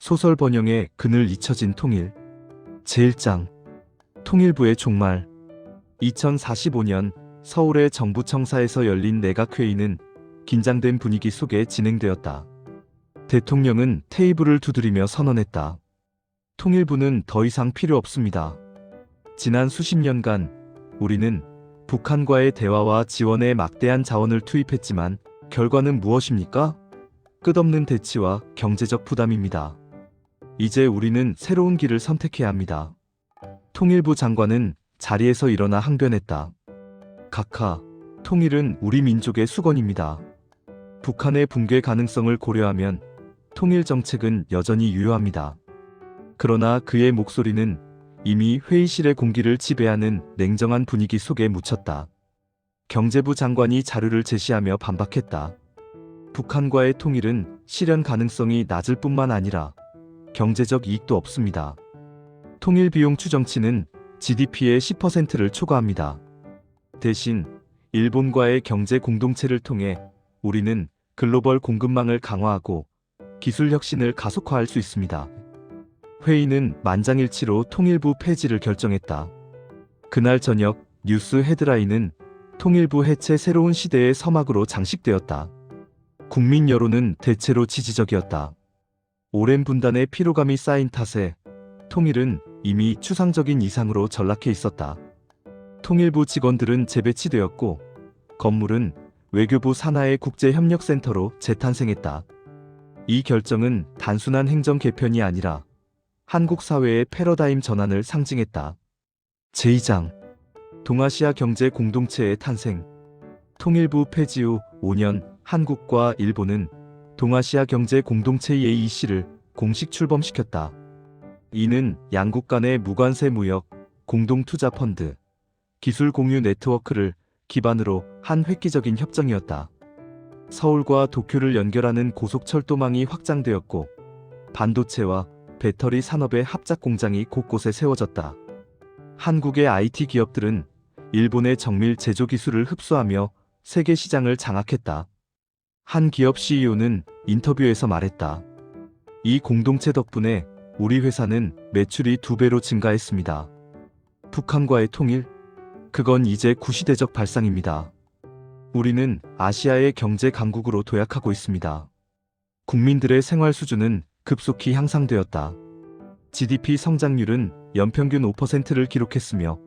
소설 번영의 그늘 잊혀진 통일. 제1장 통일부의 종말. 2045년 서울의 정부청사에서 열린 내각회의는 긴장된 분위기 속에 진행되었다. 대통령은 테이블을 두드리며 선언했다. 통일부는 더 이상 필요 없습니다. 지난 수십 년간 우리는 북한과의 대화와 지원에 막대한 자원을 투입했지만 결과는 무엇입니까? 끝없는 대치와 경제적 부담입니다. 이제 우리는 새로운 길을 선택해야 합니다. 통일부 장관은 자리에서 일어나 항변했다. 각하, 통일은 우리 민족의 수건입니다. 북한의 붕괴 가능성을 고려하면 통일 정책은 여전히 유효합니다. 그러나 그의 목소리는 이미 회의실의 공기를 지배하는 냉정한 분위기 속에 묻혔다. 경제부 장관이 자료를 제시하며 반박했다. 북한과의 통일은 실현 가능성이 낮을 뿐만 아니라 경제적 이익도 없습니다. 통일 비용 추정치는 GDP의 10%를 초과합니다. 대신 일본과의 경제 공동체를 통해 우리는 글로벌 공급망을 강화하고 기술 혁신을 가속화할 수 있습니다. 회의는 만장일치로 통일부 폐지를 결정했다. 그날 저녁 뉴스 헤드라인은 통일부 해체 새로운 시대의 서막으로 장식되었다. 국민 여론은 대체로 지지적이었다. 오랜 분단의 피로감이 쌓인 탓에 통일은 이미 추상적인 이상으로 전락해 있었다. 통일부 직원들은 재배치되었고 건물은 외교부 산하의 국제협력센터로 재탄생했다. 이 결정은 단순한 행정 개편이 아니라 한국 사회의 패러다임 전환을 상징했다. 제2장 동아시아 경제 공동체의 탄생. 통일부 폐지 후 5년 한국과 일본은 동아시아 경제 공동체 AEC를 공식 출범시켰다. 이는 양국 간의 무관세 무역, 공동투자 펀드, 기술 공유 네트워크를 기반으로 한 획기적인 협정이었다. 서울과 도쿄를 연결하는 고속철도망이 확장되었고 반도체와 배터리 산업의 합작 공장이 곳곳에 세워졌다. 한국의 IT 기업들은 일본의 정밀 제조 기술을 흡수하며 세계 시장을 장악했다. 한 기업 CEO는 인터뷰에서 말했다. 이 공동체 덕분에 우리 회사는 매출이 2배로 증가했습니다. 북한과의 통일? 그건 이제 구시대적 발상입니다. 우리는 아시아의 경제 강국으로 도약하고 있습니다. 국민들의 생활 수준은 급속히 향상되었다. GDP 성장률은 연평균 5%를 기록했으며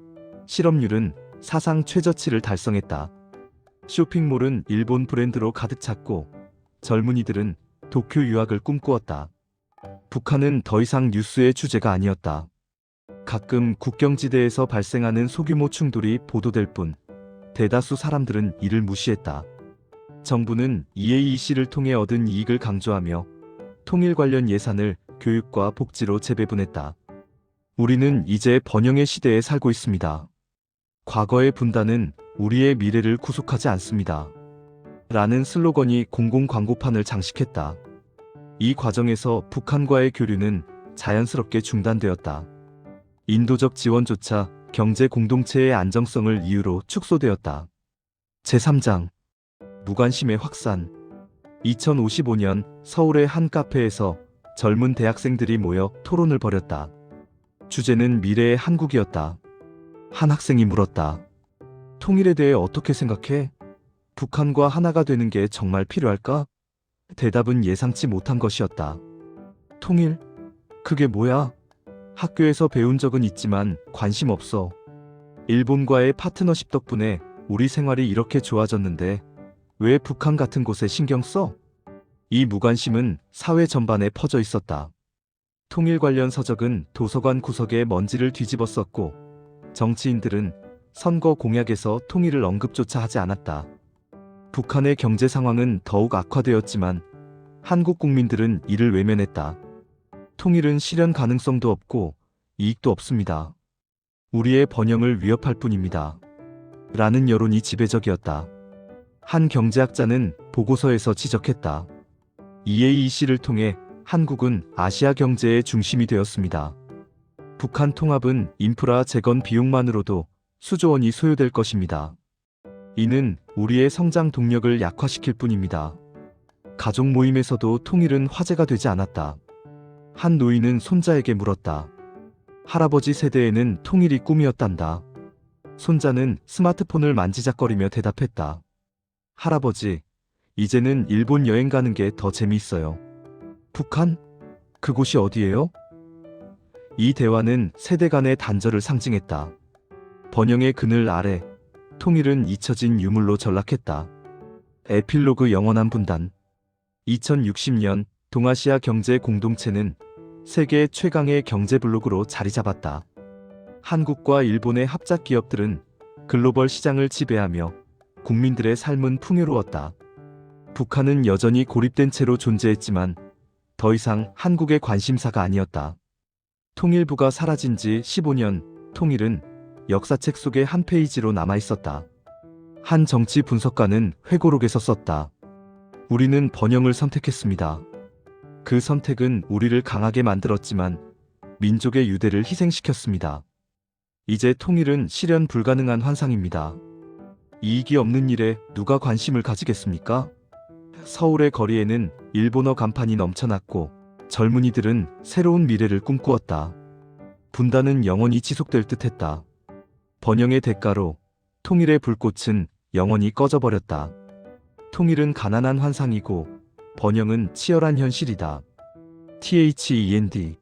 실업률은 사상 최저치를 달성했다. 쇼핑몰은 일본 브랜드로 가득 찼고 젊은이들은 도쿄 유학을 꿈꾸었다. 북한은 더 이상 뉴스의 주제가 아니었다. 가끔 국경지대에서 발생하는 소규모 충돌이 보도될 뿐 대다수 사람들은 이를 무시했다. 정부는 EAEC를 통해 얻은 이익을 강조하며 통일 관련 예산을 교육과 복지로 재배분했다. 우리는 이제 번영의 시대에 살고 있습니다. 과거의 분단은 우리의 미래를 구속하지 않습니다. 라는 슬로건이 공공 광고판을 장식했다. 이 과정에서 북한과의 교류는 자연스럽게 중단되었다. 인도적 지원조차 경제 공동체의 안정성을 이유로 축소되었다. 제3장 무관심의 확산. 2055년 서울의 한 카페에서 젊은 대학생들이 모여 토론을 벌였다. 주제는 미래의 한국이었다. 한 학생이 물었다. 통일에 대해 어떻게 생각해? 북한과 하나가 되는 게 정말 필요할까? 대답은 예상치 못한 것이었다. 통일? 그게 뭐야? 학교에서 배운 적은 있지만 관심 없어. 일본과의 파트너십 덕분에 우리 생활이 이렇게 좋아졌는데 왜 북한 같은 곳에 신경 써? 이 무관심은 사회 전반에 퍼져 있었다. 통일 관련 서적은 도서관 구석에 먼지를 뒤집었었고 정치인들은 선거 공약에서 통일을 언급조차 하지 않았다. 북한의 경제 상황은 더욱 악화되었지만 한국 국민들은 이를 외면했다. 통일은 실현 가능성도 없고 이익도 없습니다. 우리의 번영을 위협할 뿐입니다. 라는 여론이 지배적이었다. 한 경제학자는 보고서에서 지적했다. EAEC를 통해 한국은 아시아 경제의 중심이 되었습니다. 북한 통합은 인프라 재건 비용만으로도 수조 원이 소요될 것입니다. 이는 우리의 성장 동력을 약화시킬 뿐입니다. 가족 모임에서도 통일은 화제가 되지 않았다. 한 노인은 손자에게 물었다. 할아버지 세대에는 통일이 꿈이었단다. 손자는 스마트폰을 만지작거리며 대답했다. 할아버지, 이제는 일본 여행 가는 게 더 재미있어요. 북한? 그곳이 어디예요? 이 대화는 세대 간의 단절을 상징했다. 번영의 그늘 아래 통일은 잊혀진 유물로 전락했다. 에필로그 영원한 분단. 2060년 동아시아 경제 공동체는 세계 최강의 경제 블록으로 자리 잡았다. 한국과 일본의 합작 기업들은 글로벌 시장을 지배하며 국민들의 삶은 풍요로웠다. 북한은 여전히 고립된 채로 존재했지만 더 이상 한국의 관심사가 아니었다. 통일부가 사라진 지 15년, 통일은 역사책 속의 한 페이지로 남아있었다. 한 정치 분석가는 회고록에서 썼다. 우리는 번영을 선택했습니다. 그 선택은 우리를 강하게 만들었지만 민족의 유대를 희생시켰습니다. 이제 통일은 실현 불가능한 환상입니다. 이익이 없는 일에 누가 관심을 가지겠습니까? 서울의 거리에는 일본어 간판이 넘쳐났고 젊은이들은 새로운 미래를 꿈꾸었다. 분단은 영원히 지속될 듯했다. 번영의 대가로 통일의 불꽃은 영원히 꺼져버렸다. 통일은 가난한 환상이고 번영은 치열한 현실이다. THEND